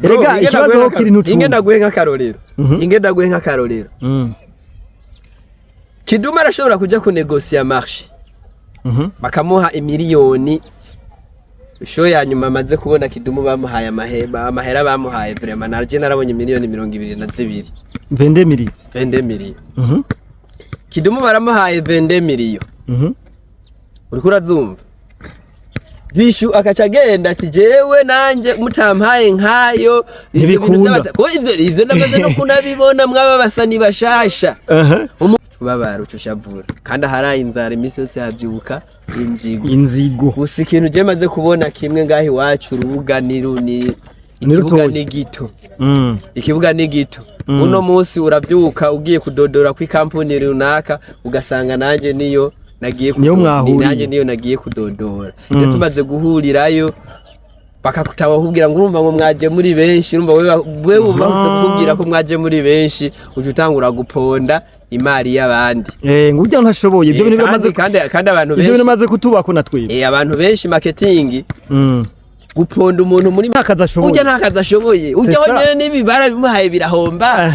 Erega ikibazo ho kiri ntutu. Ingenda guhenga karorero. Ingenda guhenga karorero. Kidum arashobora kuja kunegosia marché. Bakamuha imiliyoni. Show ya nyuma maze kubona Kidum bamuhaye amahera bamuhaye vraiment narje narabonye miliyoni 22. 22 miliyoni. 22 miliyoni. Kidum baramuhaye 22 miliyoni. Uriko urazumva? Vichou akaca agenda ati jewe nanje mutampaye nkayo ko ivyo ndamaze no kunabibona mwaba basani bashasha. Babara ucushavura kandi haraye inzara imisi yose yavyuka inzigo gusa ikintu je maze kubona kimwe ngahi wacu urubuga ni ikibuga ni gito. Ikibuga ni gito. Uno munsi uravyuka ugiye kudodora kwi kampuni runaka ugasanga nanje niyo nagiye nagiye kudodora. Iyo tumaze guhurirayo bakakutawa kugira ngo urumva ngo mwaje muri benshi, urumva wewe umaze kukubwira ko mwaje muri benshi ujutangura guponda imari y'abandi. Ngurya ntashoboye ibyo bintu bamaze kandi abantu benshi ibyo bintu bamaze kutubako natwe. Abantu benshi marketing guponda umuntu muri ntakazashoboye. Ujya ntakazashoboye. Ujya honyene n'ibibara bimuhaye birahomba.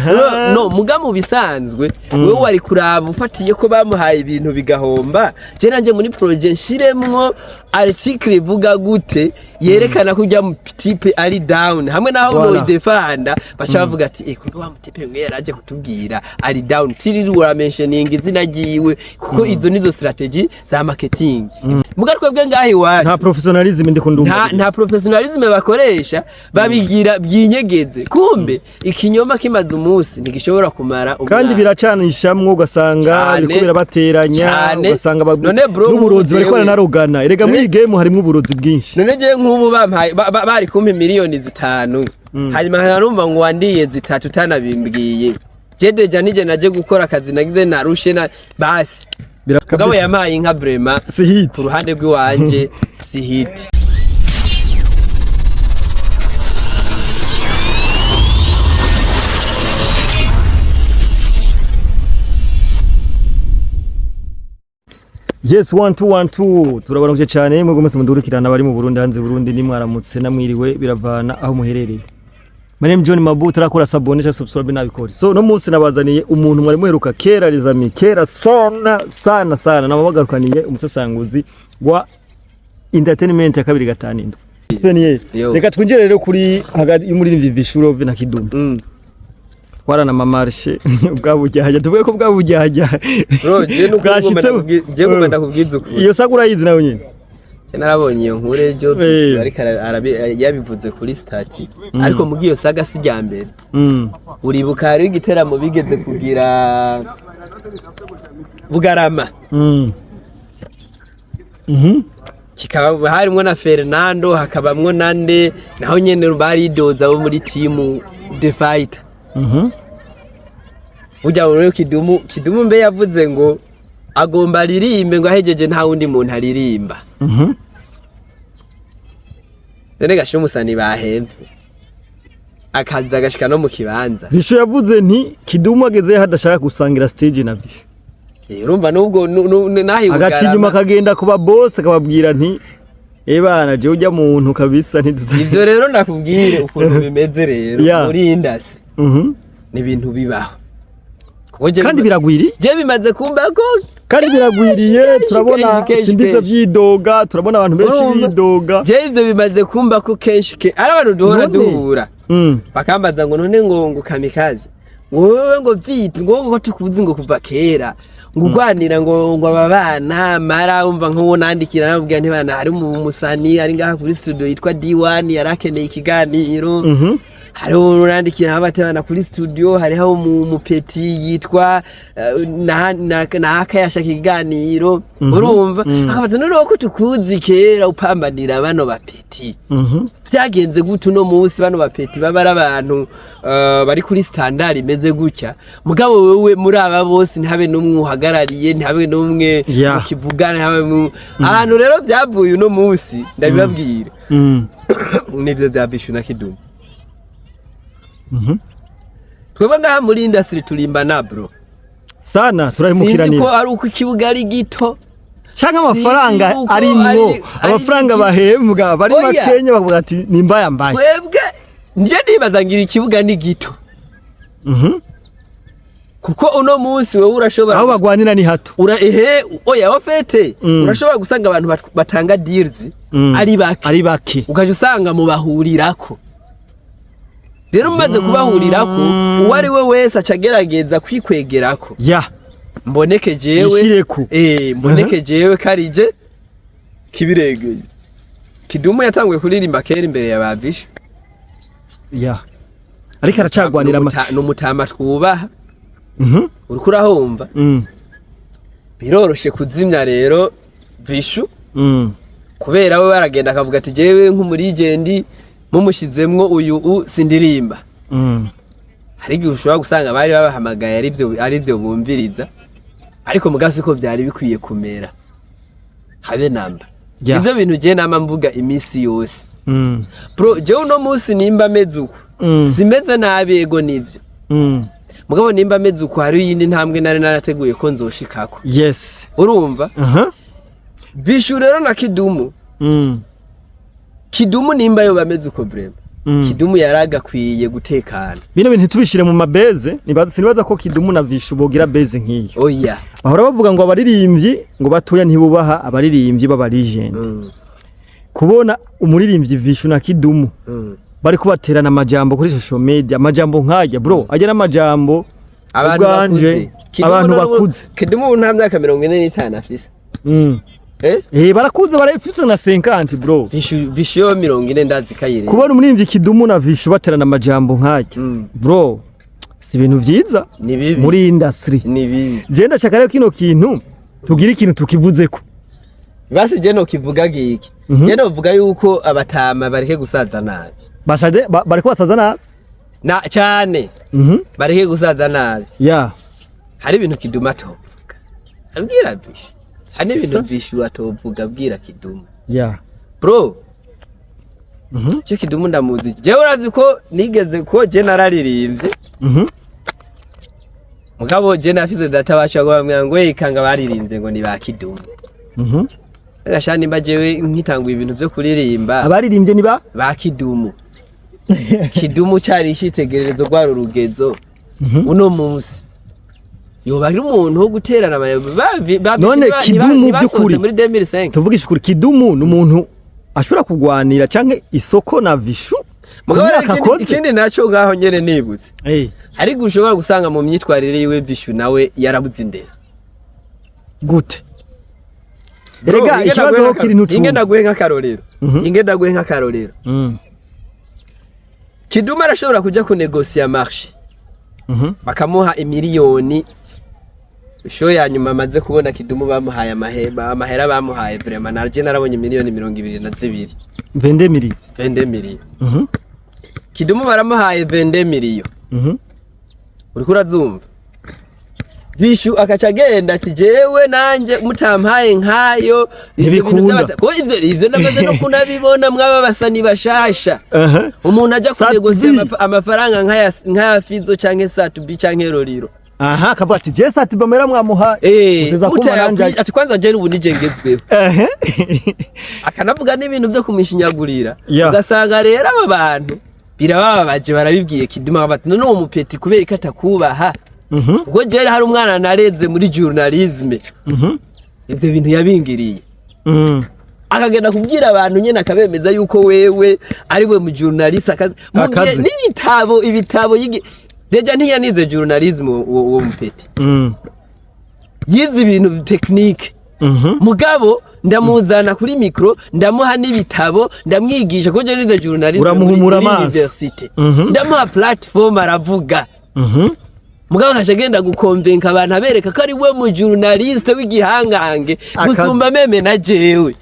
No mugamu bisanzwe wewe wari kuraba ufatiye ko bamuhaye ibintu bigahomba. Je nanje muri projet nshiremwo article ivuga gute yerekana ko ujya mu type ari down hamwe naho no idefanda bashavuga ati ko wa mutipe mwe yaraje kutubwira ari down tiri ura mentioning izina giwe kuko izo nizo strategy za marketing. Mugatwe bwe ngahi wa nta professionalism ndikundumva. Nta professionalism bakoresha babigira byinyegeze. Kumbe ikinyoma kimaze umunsi ntigishobora kumara kandi biracanishamwe ugasanga biko birabateranya ugasanga n'uburozi bariko baranarogana. Erega muri game harimo uburozi bwinshi. None je nk'ubu bari kumpa miliyoni 5 hanyuma harumva ngo wandiye 3 utanabimbwiye. Jedeja nije naje gukora akazi nagize narushe na basi mugabo yamaye inka vraiment si hit ku ruhande rw'iwanje si hit. Yes 1212 turabaramuje cyane mwego mwese mundurikirana bari mu Burundi hanze Burundi ni mwaramutse namwiriwe biravana aho muherereye. My name John Mabu turakora sabone cha subscribe nabikora. So no munsi nabazaniye umuntu mwari mweruka kera rizami kera sana nabagarukaniye umusasanguzi wa entertainment ya 2 Spanier. Reka twinjire rero kuri hagati muri Vichou na Kidum. Warana mamarshe bwabujyaje tuvuye ko bwabujyaje. Bro je ngomba kubwiza uko. Iyo sagura yizi nawe nyine. Narabonye iyo nkure jo ariko yabivuze kuri stati ariko mugiyo saga sijyambere. Uribuka hari igiteramo bigeze kugira Bugarama. Kikaba harimo na Fernando hakabamwo nande naho nyene bari doza bo muri team The Fighter. Ujya rero Kidum mbe yavuze ngo agomba ririmbe ngo ahejeje nta wundi muntu aririmba. Nene gasho musani bahembye akazi agashika no mu kibanza. Vichou yavuze nti Kidum ageze hadashaka gusangira stage na Vichou. Urumva nubwo nahi Bugarama agacinyuma kagenda kuba boss akababwira nti ebana je ujya muntu kabisa ntiduze. Ivyo rero nakubwire ukuntu bimeze rero muri industry. Ni ibintu bibaho. Kandi biragwiri je bimaze kumba ko kandi biragwiriye turabona simbize vyidoga turabona abantu benshi bidoga. Je ivyo bimaze kumba ko kenshi ari abantu duhora duhura bakambaza ngo none ngo kamikaze ngo wewe ngo vipi ngo tukuzi ngo kuva kera ngo ugwanira ngo ababana mara umva nko nandikira nabwira nti bana hari umusani ari ngaha kuri studio yitwa D1 yarakeneye ikiganiro. Hari urandikira abatebana kuri studio hariho mu peti yitwa na akayasha kiganiro urumva akabata none ko tukuzi kera upambanira bano bapeti. Vyagenze gute no munsi bano bapeti babara abantu bari kuri standard imeze gutya mugabo wewe muri aba bose ntihabe numwe uhagarariye ntihabe numwe ukivugana ntihabe ahantu rero byavuye no munsi ndabibabwira. Nivyo bya Vichou na Kidum. Twebwe ngaha muri industry tulimbana bro sana turahimukiraniye. Sinzi ko ari uko ikibuga ari gito cyangwa amafaranga ari mwo amafaranga bahembwa bari makenya bavuga ati nimba yambaye. nje nibaza ngira ikibuga ni gito kuko uno munsi wewe urashobora aho bagwanira ni hato oya ofete urashobora gusanga abantu batanga deals ari bake ukaje usanga mu bahurirako rero umaze kubahurirako uwo ari we wese acagerageza kwikwegerako mboneke jewe mboneke jewe karije kibiregeye Kidum yatanguye kuririmba kera imbere ya ba Vichou ariko aracagwanira n'umutama twubaha uriko urahumva biroroshe kuzimya rero Vichou kubera we baragenda akavuga ati jewe nk'umurigendi mumushizemwo uyu sindirimba hari igihe ushobora gusanga bari babahamagaye ari byo bumviriza ariko mugasi ko byari bikwiye kumera habe namba ivyo bintu je nama mvuga imisi yose bro je uno munsi nimba mezuko simeze nabi ego nivyo mugabo nimba mezuko hari yindi ntambwe nari narateguye ko nzoshikako urumva Vichou rero na Kidum Kidum nimba yo bameze uko brema Kidum yaragakwiye gutekana bino bintu tubishire mu mabeze sinibaza ko Kidum na Vichou bogira beze nkiyo oya bahora bavuga ngo abaririmbyi ngo batoya ntibubaha abaririmbyi baba legend kubona umuririmbyi Vichou na Kidum bari kubaterana amajambo kuri social media amajambo nkajya bro ajya n'amajambo abantu bakuze Kidum nta myaka 45 afise barakuze barayifise na 50 bro Vichou 40 ndazi kayire kubona umuririmbyi Kidum na Vichou baterana amajambo nkajya bro si ibintu vyiza muri industry ni bibi je ndashaka rero kino kintu tugira ikintu tukivuzeko basi je no kivuga giki je no vuga yuko abatama bareke gusaza nabi bashaje bariko basaza nabi na cyane bareke gusaza nabi hari ibintu Kidum atovuga abwira Vichou ani ibintu Vichou atovuga abwira Kidum bro cyo Kidum ndamuzi je urazi ko nigeze ko je nararirimbye mugabo je nafize data bacu agwa ngo ikanga baririmbye ngo ni ba Kidum agashani mbajewe nkitangwa ibintu byo kuririmba abaririmbye ni ba Kidum Kidum cyari ishitegererezo rwaro rugezo uno munsi yoba ari umuntu wo guterana none Kidum byukuri muri 2005 tuvugisha kuri Kidum n'umuntu ashobora kugwanira canke isoko na Vichou mugabo ikindi naco ngaho nyene nibutse hari gushobora gusanga mu myitwarire yiwe Vichou nawe yarabuze indera gute erega ikibazo ho kiri ntucu ingenda guhe nk'akarorero Kidum arashobora kuja kunegosia marché bakamuha imiliyoni show ya nyuma maze kubona Kidum bamuhaye amahera bamuhaye vraiment narje narabonye miliyoni 22 22 million Kidum baramuhaye 22 million uriko urazumva Vichou akacagenda ati jewe nanje mutampaye nkayo ivyo ndamaze no kunabibona mwaba basani bashasha umuntu aja kunegosia amafaranga nkaya Fizo canke Satubi canke Roriro akavuga ati je Satubi bamera mwamuha uteza kuma nanje ati kwanza je ubu nijengezweho akanavuga n'ibintu byo kumishinyagurira ugasanga rero aba bantu birababaje barabibwiye Kidum bati none uwo mupeti kubera ikatakubaha ubwo je hari umwana nareze muri journalisme ivyo bintu yabingiriye akagenda kubwira abantu nyene akabemeza yuko wewe ari we mu journalist ibitabo deja ntiyanize journalism uwo mupeti yize ibintu technique mugabo ndamuzana kuri micro ndamuha n'ibitabo ndamwigisha ko je nize journalism uramuhumura university ndamuha platform aravuga mugabo kashagenda gukonvenka abantu abereka ko ari we mu journalist w'igihangange gusumba meme na jewe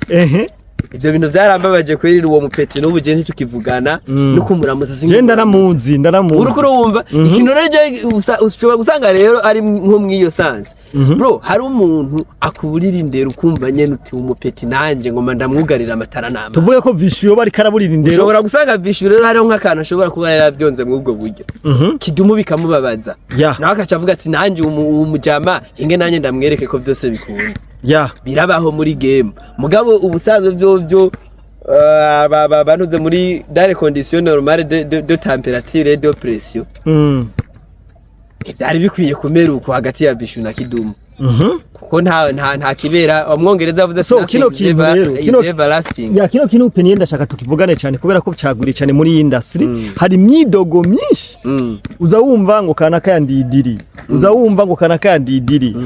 ivyo bintu byarambabaje kweri uwo mupeti n'ubu je ntitukivugana no kumuramuza singe ndaramuzi uriko urumva ikino rero ushobora gusanga rero ari nko mwiyo sanse bro hari umuntu akuburira indero ukumva nyene uti umupeti nanje ngo ndamwugarira amatara nama tuvuge ko Vichou bari karaburira indero ushobora gusanga Vichou rero hariho nk'akantu ashobora kuba yaravyonze mu ubwo buryo Kidum bikamubabaza nawe akacavuga ati nanje umujama inge nanje ndamwereke ko byose bikunda birabaho muri game mugabo ubusanzwe byo banuze muri dans les conditions normales de température et de pression ivyari bikwiye kumera uko hagati ya Vichou na Kidum kuko nta kibera umwongereza avuze so kino kintu rero kino kintu penye ndashaka tukivugane cyane kubera ko cyaguri cyane muri industry hari myidogo myinshi uza wumva ngo kanaka yandidiri uza wumva ngo kanaka yandidiri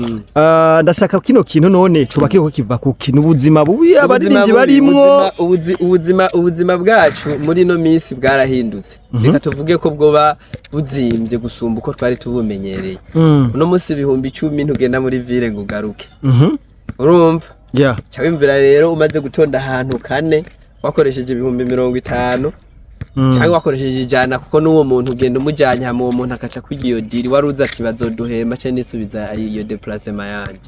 ndashaka kino kintu none cubakire ko kiva ku kintu ubuzima bubi abaririmbyi barimwo ubuzima bwacu muri no minsi bwarahindutse reka tuvuge ko bwoba buzimbye gusumba uko twari tubumenyereye uno munsi 10,000 ntugenda muri ville ngo garuke urumva cyabimvira rero umaze gutonda ahantu kane wakoresheje 50,000 cyangwa wakoresheje ijana kuko n'uwo muntu ugenda umujyanye hamwe uwo muntu akaca kwigiyo diri waruza ati bazoduhema cyo nisubiza iyo déplacement yanje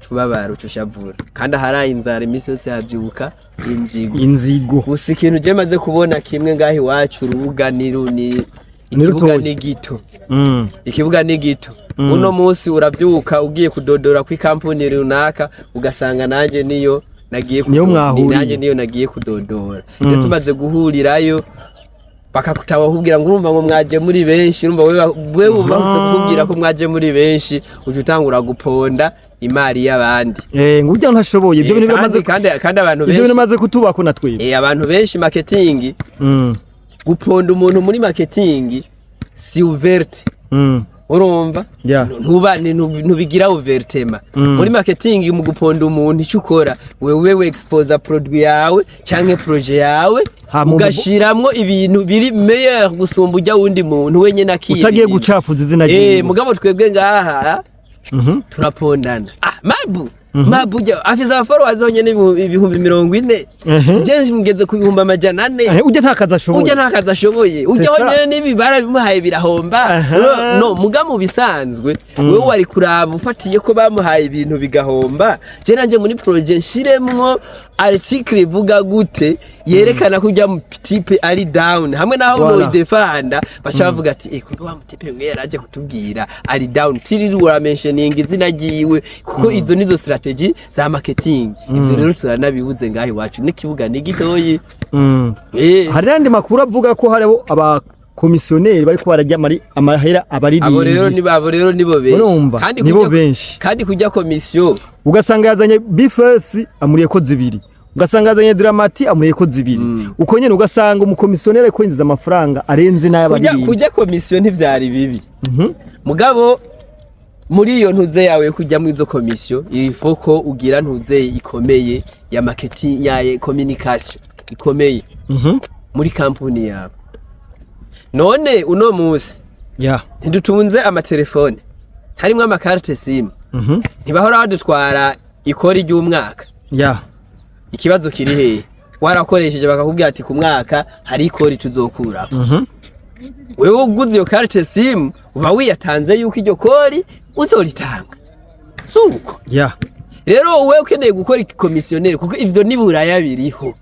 cubabara ucushavura kandi haraye inzara imisi yose havyibuka inzigo gusa ikintu je maze kubona kimwe ngahi wacu urubuga ni ikibuga ni gito ikibuga ni gito uno munsi uravyuka ugiye kudodora ku kampuni runaka ugasanga nanje niyo nagiye kudodora iyo tumaze guhurirayo bakakutaba kubwira ngo urumva ngo mwaje muri benshi urumva wewe ubanze kukubwira ko mwaje muri benshi ujutangura guponda imari y'abandi ngurya ntashoboye ibyo bintu biramaze kandi abantu benshi ibyo bintu bimaze kutubako natwe abantu benshi marketing guponda umuntu muri marketing si ouverte urumva ntubigira ouvertement muri marketing mu guponda umuntu icyo ukora wewe expose produit yawe canke projet yawe ugashiramwo ibintu biri meilleur gusumba ujya wundi muntu wenye nakiye utagiye gucafuza izina ryiwe mugabo twebwe ngaha turapondana mabu afisa followers honyene 40,000 je mugeze ku 400 ujya ntakaza ashoboye ujya honyene n'ibibara bimuhaye birahomba no mugamo bisanzwe wewe wari kuraba ufatiye ko bamuhaye ibintu bigahomba je nanje muri projet shiremwo article ivuga gute yerekana ko ujya mu type ari down hamwe naho no idefanda bashavuga ati kuko wa mutipe mwe yaraje kutubwira ari down tiri wara mentioning izina giwe kuko izo nizo strategy za marketing ivyo rero turanabibuze ngahi wacu n'ikibuga ni gitoyi hari andi makuru avuga ko hariho aba komisioneri bari ko barajya mari amahera abaririmbyi abo rero nibo benshi kandi kujya komisiyo ugasanga yazanye bafise amuriye ko zibiri ugasanga yazanye dramati amuriye ko zibiri uko nyene ugasanga umukomisiyoneri ko yinjiza amafaranga arenze n'ay'abaririmbyi kujya komisiyo ntivyari bibi mugabo muri iyo ntuze yawe kujya mu izo komisiyo ifoko ugira ntuze ikomeye ya marketing ya communication ikomeye muri kampuni yawe none uno musi ntidutunze amatelefone harimo amakarte sim ntibahora badutwara ikori ry'umwaka ikibazo kiri hehe warakoresheje bakakubwira ati ku mwaka hari ikori tuzokura wewe uguze iyo carte sim uba wiyatanze yuko iryo kori uzoritanga suko rero wewe ukeneye gukora komisioneri kuko ivyo niburaya biriho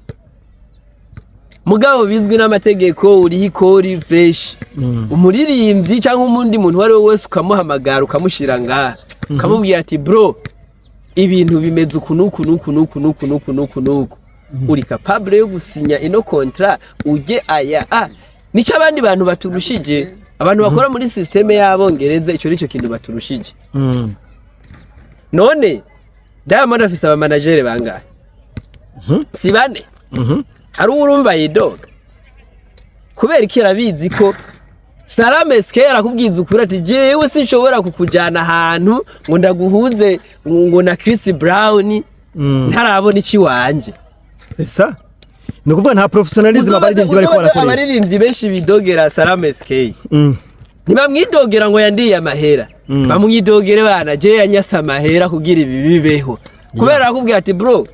mugabo bizwi n'amategeko uriho ikori fresh umuririmbyi cyangwa umundi muntu wari wese ukamuhamagara ukamushira ngaha ukamubwira ati bro ibintu bimeze nuku uri capable yo gusinya ino contrat uje aya nico abandi bantu baturushije abantu bakora muri systeme y'abongereza ico nico kintu baturushije none Diamond afise aba manager bangahe si bane hari urumva yidoga kubera ikirabizi ko Salame skera kubwiza ukuri ati jewe sinshobora kukujana ahantu ngo ndaguhuze ngo na Chris Brown ntarabona iki wanje sesa no kuvuga nta professionalism abaririmbyi bari kwarakora abaririmbyi benshi bidogera Salame skera ntibamwidogera ngo yandiye amahera bamwidogere bana je yanyasa amahera kugira ibi bibeho kubera akubwira ati bro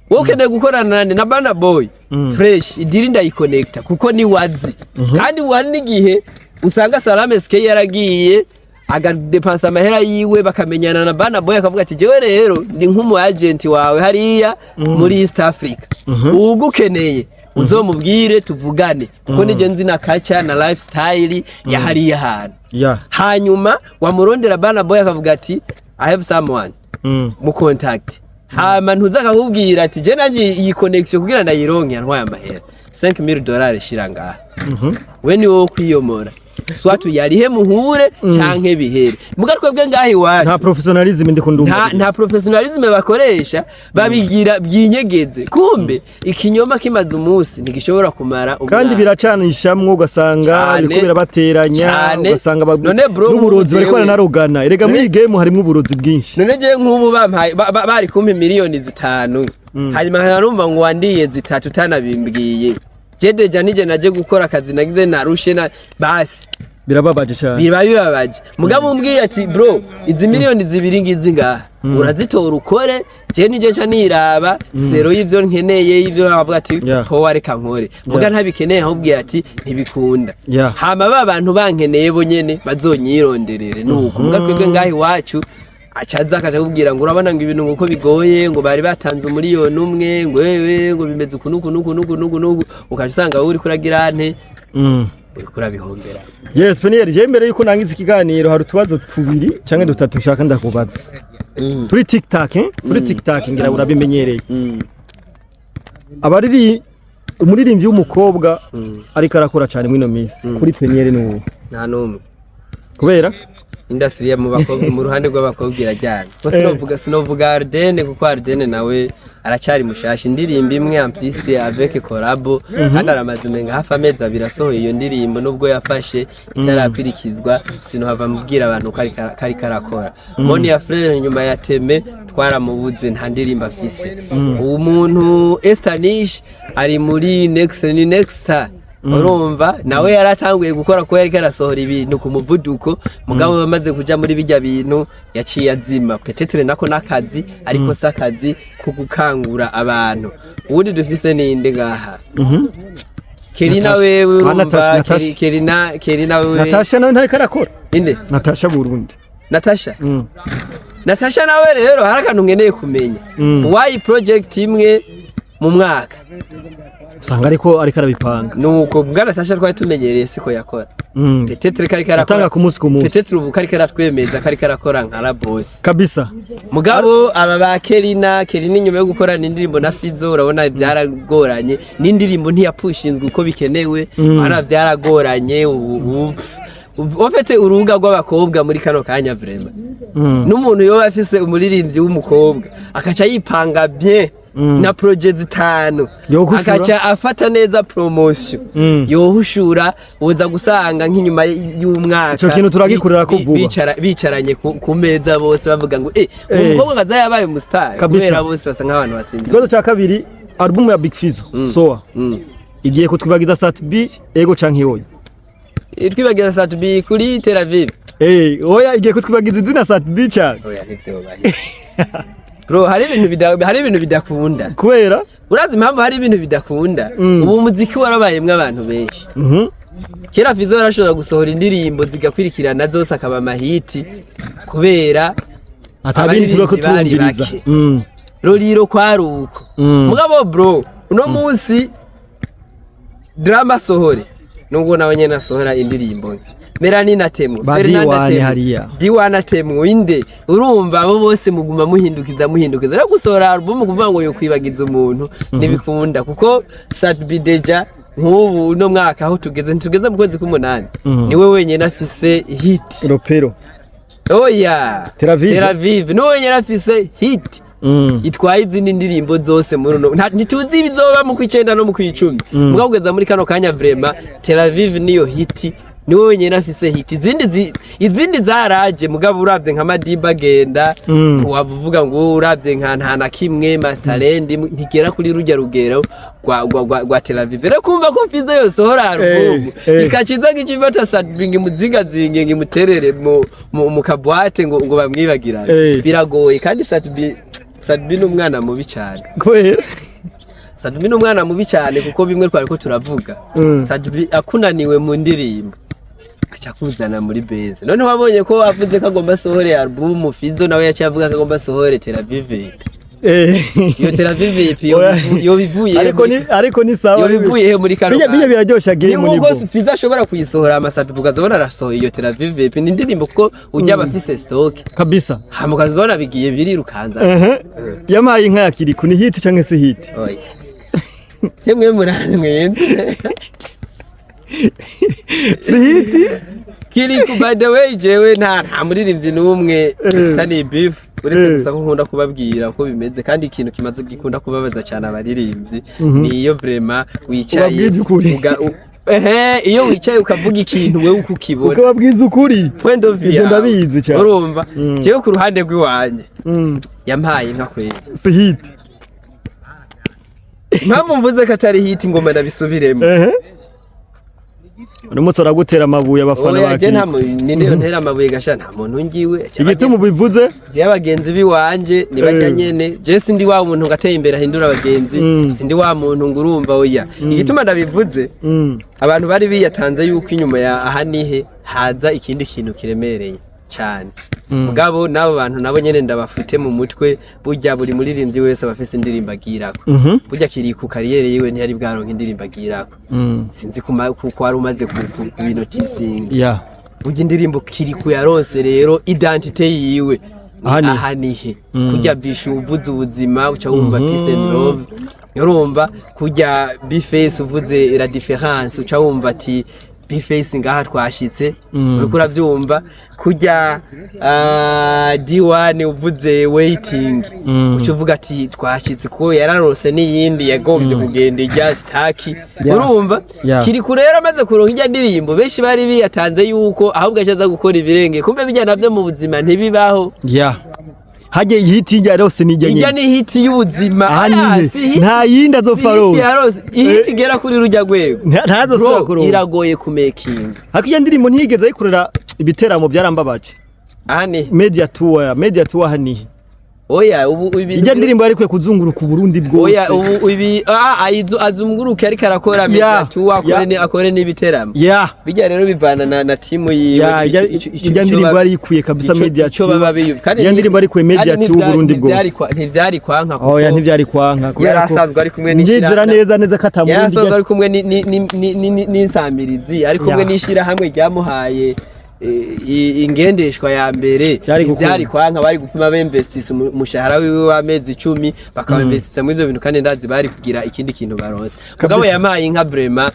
wokeneye gukorana na Bana Boy fresh idiri ndayiconnecta kuko ni wazi kandi wari nigihe usanga Salame SK yaragiye agadepansa amahera yiwe bakamenyana na Bana Boy akavuga ati jewe rero ndi nk'umu agent wawe hariya muri East Africa ugukeneye uzomubwire tuvugane kuko nije nzi na culture na lifestyle ya hariya hantu hanyuma wamurondera Bana Boy akavuga ati I have someone mu contact hama ntuzakakubwira ati je naje iyi connection kugira ndayironke yantwaye amahera $5000 shira ngaha we ni wo kwiyomora swatu yarihe muhure canke bihere muga twebwe ngahi iwacu nta professionalism ndi kundumva nta professionalism bakoresha babigira byinyegeze kumbe ikinyoma kimaze umunsi ntigishobora kumara kandi biracanishamwe ugasanga biko birabateranya ugasanga n'uburozi bariko baranarogana erega muri game harimo uburozi bwinshi none je nk'ubu bampaye bari kumpa miliyoni 5 hanyuma harumva ngo wandiye 3 tanabimbwiye jedeja nije naje gukora akazi nagize narushe na basi birababaje cyane bibabaje mugabo umbwiye ati bro izi miliyoni 2 ngizi ngaha urazitora ukore je nije nca niraba sero y'ivyo nkeneye y'ivyo bavuga ati ho reka nkore muga ntabikeneye ahubwiye ati ntibikunda hama babantu bankeneye bo nyene bazonyironderere nuko muga twebwe ngahi wacu acaza akaja kubwira ngo urabona ngo ibintu uko bigoye ngo bari batanze umuriyoni umwe ngo wewe ngo bimeze kunuku ukasanga uri kuragira ante uri kurabihombera. Yes Peniel je mbere yuko nangize ikiganiro hari utubazo 2 canke 3 ushaka ndakubaza turi TikTok kuri TikTok ngira urabimenyereye abariri umuririmbyi w'umukobwa ariko arakora cyane mwino minsi kuri Peniel n'uwo nta numwe kubera industry ya mu bakobwa mu ruhande rw'abakobwa irajyana ko sinovuga Ardenne kuko Ardenne nawe aracyari mushashi indirimbo imwe amplisi avec collabo kandi aramazumenga hafi amezi 2 asohoye iyo ndirimbo nubwo yafashe itarakwirikizwa sinohava mubwira abantu kari karakora Moni ya Frere nyuma ya Teme twaramubuze nta ndirimbo afise umuntu Estanish ari muri next urumva nawe yaratanguye gukora ko yari karasohora ibintu ku muvuduko mugabo bamaze kuja muri bijya bintu yaciye azima petetre nako nakazi ariko sakazi ko gukangura abantu ubundi dufise ninde ngaha Kerina wewe urumva Kerina wewe Natasha nawe ntari karakora inde Natasha Burundi Natasha nawe rero harakantu ngeneye kumenya why project imwe mu mwaka usanga ariko arabipanga nuko bwana Natasha twari tumenyereye siko yakora petetre kari karakora atanga ku munsi petetre ubu kari karatwemeza kari karakora nkara boss kabisa mugabo aba ba Kerina nyuma yo gukora n'indirimbo na Fizo urabona byaragoranye n'indirimbo ntiyapushinzwe uko bikenewe ara byaragoranye ofete urubuga rw'abakobwa muri kano kanya vrema n'umuntu yo afise umuririmbyi w'umukobwa akaca yipanga bien na project 5 akaca afata neza promotion yohushura uza gusanga nk'inyuma y'umwaka ico kintu turagikurira ko vuba bicaranye ku meza bose bavuga ngo umukobwa baza yabaye umustar kubera bose basa nk'abantu basinze ikibazo cya kabiri album ya Big Fizzo Soa igiye kutwibagiza Satb ego canke yoyo itwibagiza Satb kuri Tel Aviv oya igiye kutwibagiza izina Satb cyane oya nivyo baye bro hari ibintu bidakunda kubera urazi impamvu hari ibintu bidakunda ubu muziki warabayemwe abantu benshi kera Fizo yarashobora gusohora indirimbo zigakwirikirana zose akaba mahiti kubera atabindi turako turumviriza roriro kwaruko mugabo bro uno munsi drama sohore nubwo nawe nyene asohora indirimbo Merani na Temu, Fernanda Temu, Diwana Temu, inde urumva abo bose muguma muhindukiza rero gusora album kuvuga ngo yo kwibagiza umuntu nibikunda kuko Satb deja nk'ubu uno mwaka aho tugeze mu kwezi k'8 niwe wenyene afise hit Ropero oya Tel Aviv niwe wenyene afise hit itwaye izindi ndirimbo zose muri no ntituzi bizoba mu kw'icenda no mu kw'icumi mugabo kugeza muri kano kanya vrema Tel Aviv niyo hit niwe wenyene afise hit izindi zaraje mugabo uravye nka Madiba genda wavuga ngo uravye nka ntana kimwe Masterland ntigera kuri rujya rugero gwa Tel Aviv rero kumva ko Fizo yose hora album ikaciza gicifata Satb muzinga zinge ngimuterere mu kabwate ngo bamwibagirane biragoye kandi Satb n'umwana mubi cyane kwera Satb n'umwana mubi cyane kuko bimwe twari ko turavuga Satb akunaniwe mu ndirimbo acakuzana muri base none wabonye ko avuze ko agomba sohore album Fizo nawe yacavuga ko agomba sohore Tel Aviv iyo teravive yo bivuye ariko ni sawa yo bivuye he muri karo bijya biraryosha game muri bo ngo Fiza ashobora kuyisohora amasatu bugazabona arasohoye iyo teravive ni indirimbo kuko ujya bafise stock kabisa hamugazabona bigiye biri rukanza yamaye inka ya Kirikou ni hit canke si hit oya Chemwe muranwe si hit Kirikou by the way jewe nta muririmbyi numwe tani beef uretse gusa ko nkunda kubabwira ko bimeze kandi ikintu kimaze gikunda kubabaza cyane abaririmbyi ni iyo vraiment wicaye iyo wicaye ukavuga ikintu wewe ukukibona ukababwiza ukuri point of view ndabizi cyane urumva jewe ku ruhande rw'iwanje yampaye nka kweli si hit mpamvu mvuze ko atari hit ngoma nabisubiremo Uramutse uragutera amabuye abafana baki ninde ntera amabuye gasha nta muntu ngiwe igituma bivuze je abagenzi biwanje nibajya nyene je sindi wa muntu ngateye imbere ahindura abagenzi sindi wa muntu ngurumva oya igituma ndabivuze abantu bari biyatanze yuko inyuma ya ahanihe haza ikindi kintu kiremereye cyane mugabo nabo bantu nabo nyene ndabafite mu mutwe burya buri muririmbyi wese abafise indirimbo agirako burya Kirikou kariyere yiwe ntiyari bwaronka indirimbo agirako sinzi kuko ari umaze ku bino tisinga burya indirimbo Kirikou yaronse rero identite yiwe ahanihe kujya Vichou uvuze ubuzima uca wumva peace and love urumva kujya bafise uvuze la différence uca wumva ati bafise ngaha twashitse uriko uravyumva kujya D1 uvuze waiting ucuvuga ati twashitse ko yararose n'iyindi yagombye kugenda ijya staki urumva Kirikou rero amaze kuronka ijya ndirimbo benshi bari biyatanze yuko ahubwo azaza gukora ibirenge kumbe bijya navyo mu buzima ntibibaho haje hiti ijya rose nijya nyine ijya ni hiti y'ubuzima nta yindi azofaro ihiti gera kuri rujya gwego ntazosora kuronka iragoye kumaking hakijya ndirimbo ntiyigeze ayikorera ibiteramo byarambabaje ahane media tour hanihe oya ubu ijya ndirimbo yari kwe kuzunguruka Burundi bwose oya ubu azunguruka ariko arakora media tour akore n'ibiteramo bijya rero bivana na timu yiwe ijya ndirimbo yari ikuye kabisa media tour ijya ndirimbo yari kwe media tour Burundi bwose ntivyari kwanka kuko oya ntivyari kwanka yari asanzwe ari kumwe n'ishira neza kata Burundi yari asanzwe ari kumwe n'insamirizi ari kumwe n'ishira hamwe ryamuhaye ingendeshwa ya mbere byari kwanka bari gupima bemvestisa umushahara wiwe w'amezi 10 bakabemvestisa mu ivyo bintu kandi ndazi bari kugira ikindi kintu baronse kugabo yamaye inka vraiment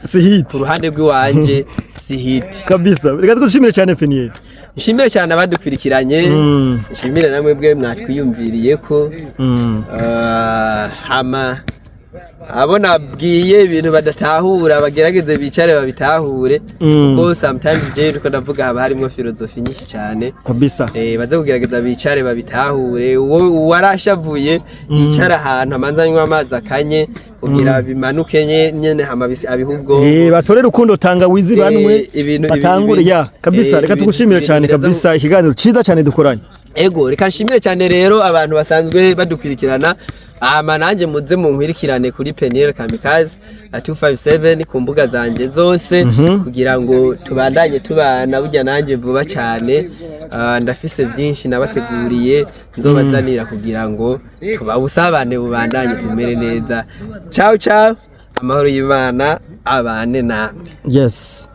ku ruhande rw'iwanje si hit kabisa reka tugushimire cyane Peniel nshimire cyane abadukurikiranye nshimire namwe bwe mwatwiyumviriye ko hama abona bwiye ibintu badatahura bagerageze bicare babitahure kuko sometimes je niko ndavuga haba harimo filosofi nyinshi cyane kabisa baze kugerageza bicare babitahure warashavuye yicara ahantu amanzanywa amazi akanye kugira bimanuke nyene hamabisi abihubwo batore rukundo tanga wizi banwe batangure kabisa reka tugushimire cyane kabisa ikiganiro ciza cyane dukoranye ego reka nshimire cyane rero abantu basanzwe badukurikirana nanje muze mu nkwirikirane kuri Peniel Kamikaze 257 ku mbuga zanje zose kugira ngo tubandanye tubana burya nanje vuba cyane ndafise byinshi nabateguriye nzobazanira kugira ngo tubabusabane bubandanye tumere neza ciao amahoro y'Imana abane namwe yes